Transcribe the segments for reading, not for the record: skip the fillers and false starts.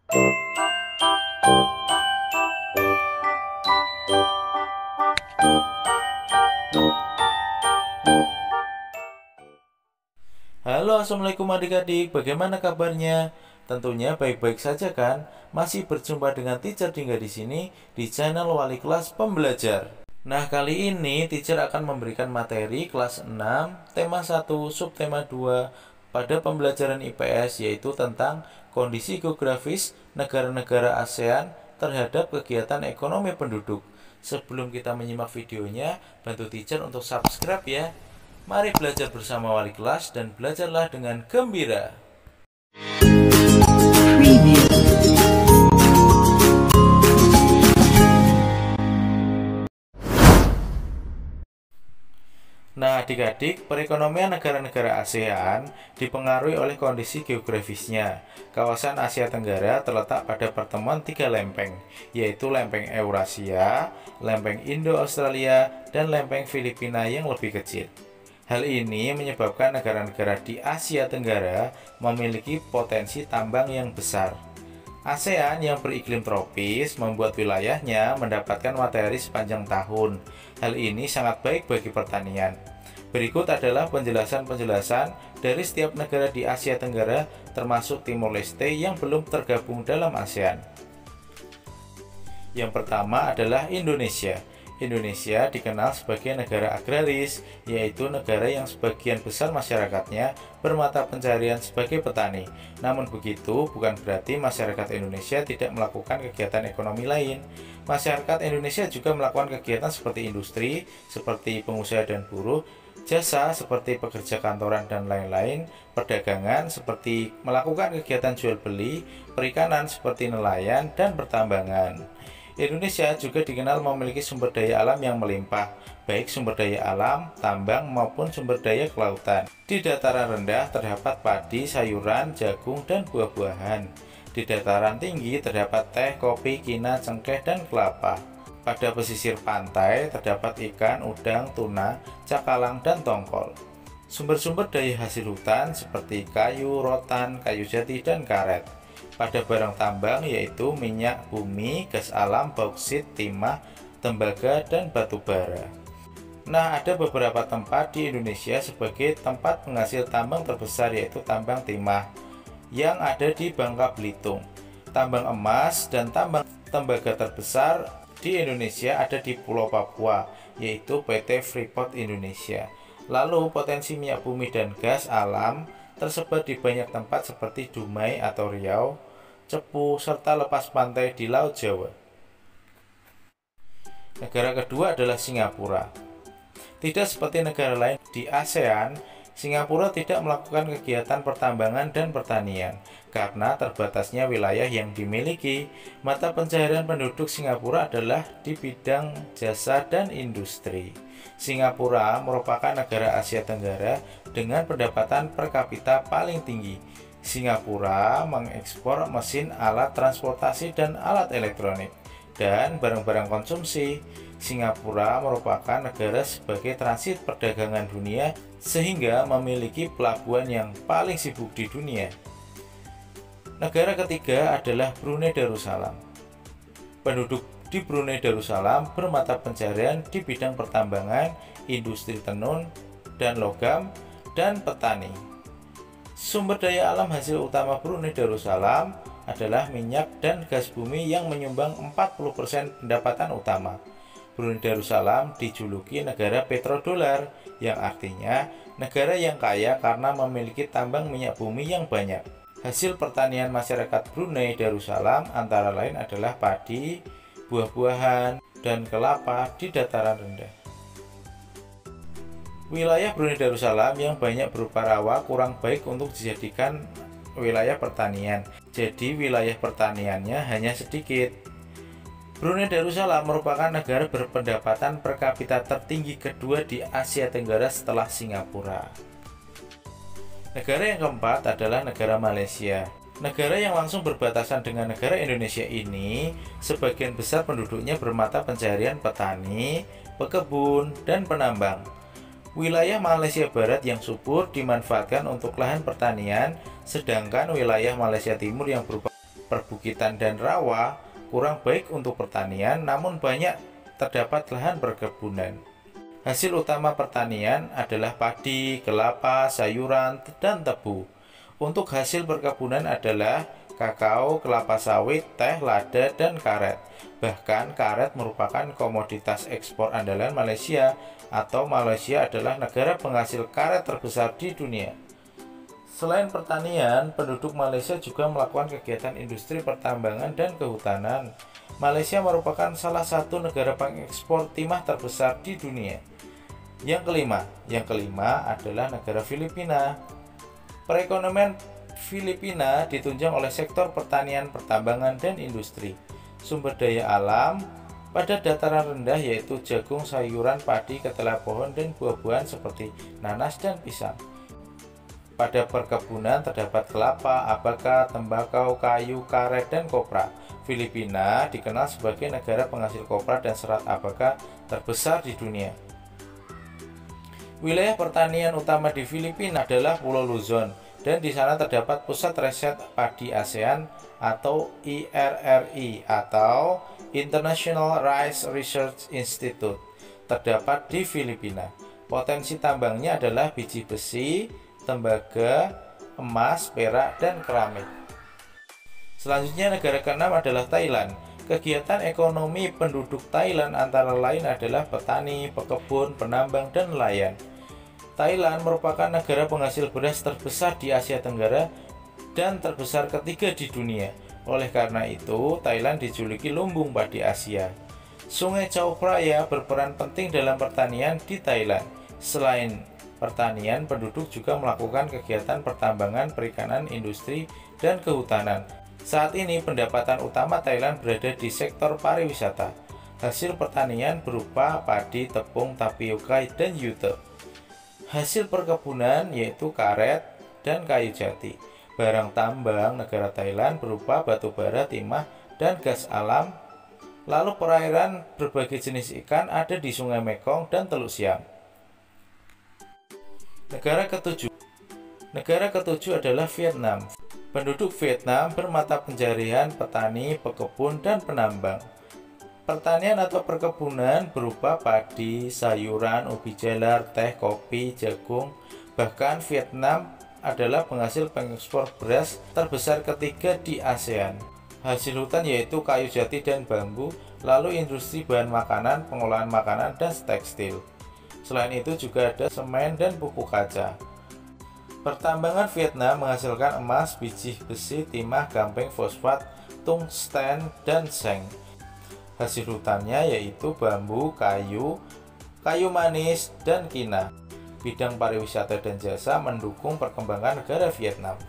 Halo, assalamualaikum adik-adik, bagaimana kabarnya? Tentunya baik-baik saja kan? Masih berjumpa dengan Teacher Dingga di sini di channel Wali Kelas Pembelajar. Nah, kali ini Teacher akan memberikan materi kelas 6, tema 1, subtema 2 pada pembelajaran IPS, yaitu tentang kondisi geografis negara-negara ASEAN terhadap kegiatan ekonomi penduduk. Sebelum kita menyimak videonya, bantu Teacher untuk subscribe ya. Mari belajar bersama wali kelas dan belajarlah dengan gembira. Nah, adik-adik, perekonomian negara-negara ASEAN dipengaruhi oleh kondisi geografisnya. Kawasan Asia Tenggara terletak pada pertemuan tiga lempeng, yaitu lempeng Eurasia, lempeng Indo-Australia, dan lempeng Filipina yang lebih kecil. Hal ini menyebabkan negara-negara di Asia Tenggara memiliki potensi tambang yang besar. ASEAN yang beriklim tropis membuat wilayahnya mendapatkan matahari sepanjang tahun. Hal ini sangat baik bagi pertanian. Berikut adalah penjelasan-penjelasan dari setiap negara di Asia Tenggara termasuk Timor Leste yang belum tergabung dalam ASEAN. Yang pertama adalah Indonesia. Indonesia dikenal sebagai negara agraris, yaitu negara yang sebagian besar masyarakatnya bermata pencarian sebagai petani. Namun begitu, bukan berarti masyarakat Indonesia tidak melakukan kegiatan ekonomi lain. Masyarakat Indonesia juga melakukan kegiatan seperti industri, seperti pengusaha dan buruh, jasa seperti pekerja kantoran dan lain-lain, perdagangan seperti melakukan kegiatan jual beli, perikanan seperti nelayan, dan pertambangan. Indonesia juga dikenal memiliki sumber daya alam yang melimpah, baik sumber daya alam, tambang, maupun sumber daya kelautan. Di dataran rendah terdapat padi, sayuran, jagung, dan buah-buahan. Di dataran tinggi terdapat teh, kopi, kina, cengkeh, dan kelapa. Pada pesisir pantai terdapat ikan, udang, tuna, cakalang, dan tongkol. Sumber-sumber daya hasil hutan seperti kayu, rotan, kayu jati, dan karet. Pada barang tambang yaitu minyak bumi, gas alam, bauksit, timah, tembaga, dan batu bara. Nah, ada beberapa tempat di Indonesia sebagai tempat penghasil tambang terbesar yaitu tambang timah yang ada di Bangka Belitung. Tambang emas dan tambang tembaga terbesar di Indonesia ada di Pulau Papua yaitu PT Freeport Indonesia. Lalu potensi minyak bumi dan gas alam tersebar di banyak tempat seperti Dumai atau Riau, Cepu, serta lepas pantai di Laut Jawa. Negara kedua adalah Singapura. Tidak seperti negara lain di ASEAN, Singapura tidak melakukan kegiatan pertambangan dan pertanian karena terbatasnya wilayah yang dimiliki. Mata pencaharian penduduk Singapura adalah di bidang jasa dan industri. Singapura merupakan negara Asia Tenggara dengan pendapatan per kapita paling tinggi. Singapura mengekspor mesin, alat transportasi, dan alat elektronik, dan barang-barang konsumsi. Singapura merupakan negara sebagai transit perdagangan dunia sehingga memiliki pelabuhan yang paling sibuk di dunia. Negara ketiga adalah Brunei Darussalam. Penduduk di Brunei Darussalam bermata pencaharian di bidang pertambangan, industri tenun dan logam, dan petani. Sumber daya alam hasil utama Brunei Darussalam adalah minyak dan gas bumi yang menyumbang 40% pendapatan utama. Brunei Darussalam dijuluki negara petrodolar, yang artinya negara yang kaya karena memiliki tambang minyak bumi yang banyak. Hasil pertanian masyarakat Brunei Darussalam antara lain adalah padi, buah-buahan, dan kelapa di dataran rendah. Wilayah Brunei Darussalam yang banyak berupa rawa kurang baik untuk dijadikan wilayah pertanian. Jadi wilayah pertaniannya hanya sedikit. Brunei Darussalam merupakan negara berpendapatan per kapita tertinggi kedua di Asia Tenggara setelah Singapura. Negara yang keempat adalah negara Malaysia. Negara yang langsung berbatasan dengan negara Indonesia ini, sebagian besar penduduknya bermata pencaharian petani, pekebun, dan penambang. Wilayah Malaysia Barat yang subur dimanfaatkan untuk lahan pertanian, sedangkan wilayah Malaysia Timur yang berupa perbukitan dan rawa kurang baik untuk pertanian, namun banyak terdapat lahan perkebunan. Hasil utama pertanian adalah padi, kelapa, sayuran, dan tebu. Untuk hasil perkebunan adalah kakao, kelapa sawit, teh, lada, dan karet. Bahkan karet merupakan komoditas ekspor andalan Malaysia, atau Malaysia adalah negara penghasil karet terbesar di dunia. Selain pertanian, penduduk Malaysia juga melakukan kegiatan industri pertambangan dan kehutanan. Malaysia merupakan salah satu negara pengekspor timah terbesar di dunia. Yang kelima adalah negara Filipina. Perekonomian Filipina ditunjang oleh sektor pertanian, pertambangan, dan industri. Sumber daya alam pada dataran rendah yaitu jagung, sayuran, padi, ketela pohon, dan buah-buahan seperti nanas dan pisang. Pada perkebunan terdapat kelapa, abaka, tembakau, kayu, karet, dan kopra. Filipina dikenal sebagai negara penghasil kopra dan serat abaka terbesar di dunia. Wilayah pertanian utama di Filipina adalah Pulau Luzon, dan di sana terdapat Pusat Riset Padi ASEAN atau IRRI atau International Rice Research Institute terdapat di Filipina. Potensi tambangnya adalah biji besi, tembaga, emas, perak, dan keramik. Selanjutnya negara keenam adalah Thailand. Kegiatan ekonomi penduduk Thailand antara lain adalah petani, pekebun, penambang, dan nelayan. Thailand merupakan negara penghasil beras terbesar di Asia Tenggara dan terbesar ketiga di dunia. Oleh karena itu, Thailand dijuluki lumbung padi Asia. Sungai Chao Phraya berperan penting dalam pertanian di Thailand. Selain pertanian, penduduk juga melakukan kegiatan pertambangan, perikanan, industri, dan kehutanan. Saat ini pendapatan utama Thailand berada di sektor pariwisata. Hasil pertanian berupa padi, tepung, tapioka, dan jute. Hasil perkebunan yaitu karet dan kayu jati. Barang tambang negara Thailand berupa batu bara, timah, dan gas alam. Lalu perairan berbagai jenis ikan ada di Sungai Mekong dan Teluk Siam. Negara ketujuh adalah Vietnam. Penduduk Vietnam bermata pencaharian petani, pekebun, dan penambang. Pertanian atau perkebunan berupa padi, sayuran, ubi jalar, teh, kopi, jagung. Bahkan Vietnam adalah penghasil pengekspor beras terbesar ketiga di ASEAN. Hasil hutan yaitu kayu jati dan bambu, lalu industri bahan makanan, pengolahan makanan, dan tekstil. Selain itu juga ada semen dan pupuk kaca. Pertambangan Vietnam menghasilkan emas, biji besi, timah, gamping, fosfat, tungsten, dan seng. Hasil hutannya yaitu bambu, kayu manis, dan kina. Bidang pariwisata dan jasa mendukung perkembangan negara Vietnam.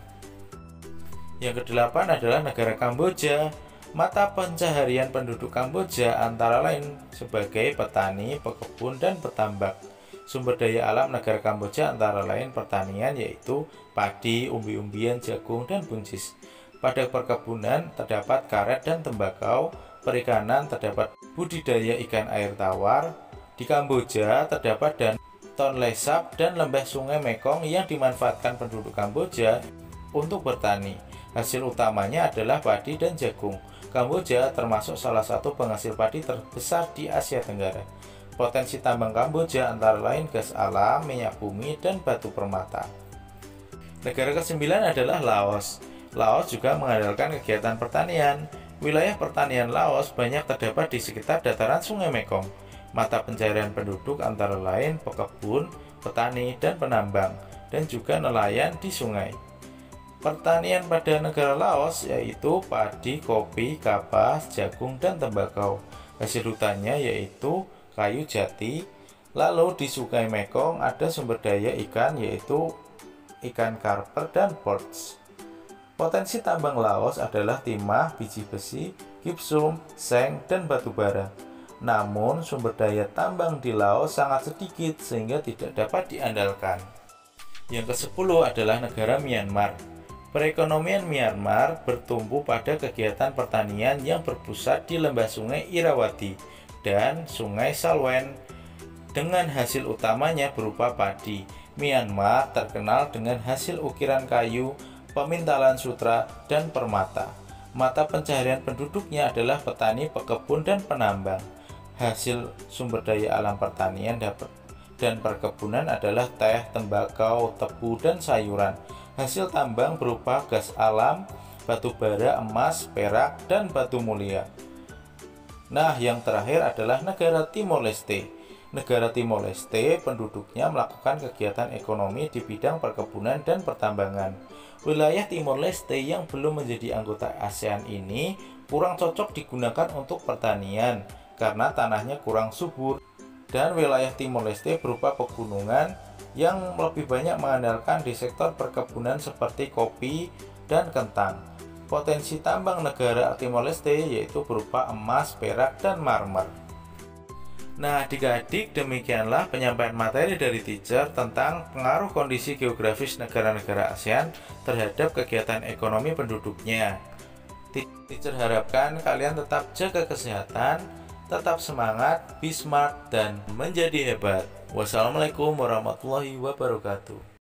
Yang kedelapan adalah negara Kamboja. Mata pencaharian penduduk Kamboja antara lain sebagai petani, pekebun, dan petambak. Sumber daya alam negara Kamboja antara lain pertanian yaitu padi, umbi-umbian, jagung, dan buncis. Pada perkebunan terdapat karet dan tembakau, perikanan terdapat budidaya ikan air tawar. Di Kamboja terdapat Tonle Sap dan lembah Sungai Mekong yang dimanfaatkan penduduk Kamboja untuk bertani. Hasil utamanya adalah padi dan jagung. Kamboja termasuk salah satu penghasil padi terbesar di Asia Tenggara. Potensi tambang Kamboja antara lain gas alam, minyak bumi, dan batu permata. Negara ke-9 adalah Laos. Laos juga mengandalkan kegiatan pertanian. Wilayah pertanian Laos banyak terdapat di sekitar dataran Sungai Mekong. Mata pencaharian penduduk antara lain pekebun, petani, dan penambang, dan juga nelayan di sungai. Pertanian pada negara Laos yaitu padi, kopi, kapas, jagung, dan tembakau. Hasil hutannya yaitu kayu jati. Lalu di Sungai Mekong ada sumber daya ikan yaitu ikan karper dan perch. Potensi tambang Laos adalah timah, biji besi, gipsum, seng, dan batu bara. Namun sumber daya tambang di Laos sangat sedikit sehingga tidak dapat diandalkan. Yang ke-10 adalah negara Myanmar. Perekonomian Myanmar bertumbuh pada kegiatan pertanian yang berpusat di lembah Sungai Irrawaddy dan Sungai Salween dengan hasil utamanya berupa padi. Myanmar terkenal dengan hasil ukiran kayu, pemintalan sutra, dan permata. Mata pencaharian penduduknya adalah petani, pekebun, dan penambang. Hasil sumber daya alam pertanian dan perkebunan adalah teh, tembakau, tebu, dan sayuran. Hasil tambang berupa gas alam, batu bara, emas, perak, dan batu mulia. Nah, yang terakhir adalah negara Timor Leste. Negara Timor Leste penduduknya melakukan kegiatan ekonomi di bidang perkebunan dan pertambangan. Wilayah Timor Leste yang belum menjadi anggota ASEAN ini kurang cocok digunakan untuk pertanian karena tanahnya kurang subur, dan wilayah Timor Leste berupa pegunungan yang lebih banyak mengandalkan di sektor perkebunan seperti kopi dan kentang. Potensi tambang negara Timor Leste yaitu berupa emas, perak, dan marmer. Nah, adik-adik, demikianlah penyampaian materi dari teacher tentang pengaruh kondisi geografis negara-negara ASEAN terhadap kegiatan ekonomi penduduknya. Teacher harapkan kalian tetap jaga kesehatan, tetap semangat, be smart, dan menjadi hebat. Wassalamualaikum warahmatullahi wabarakatuh.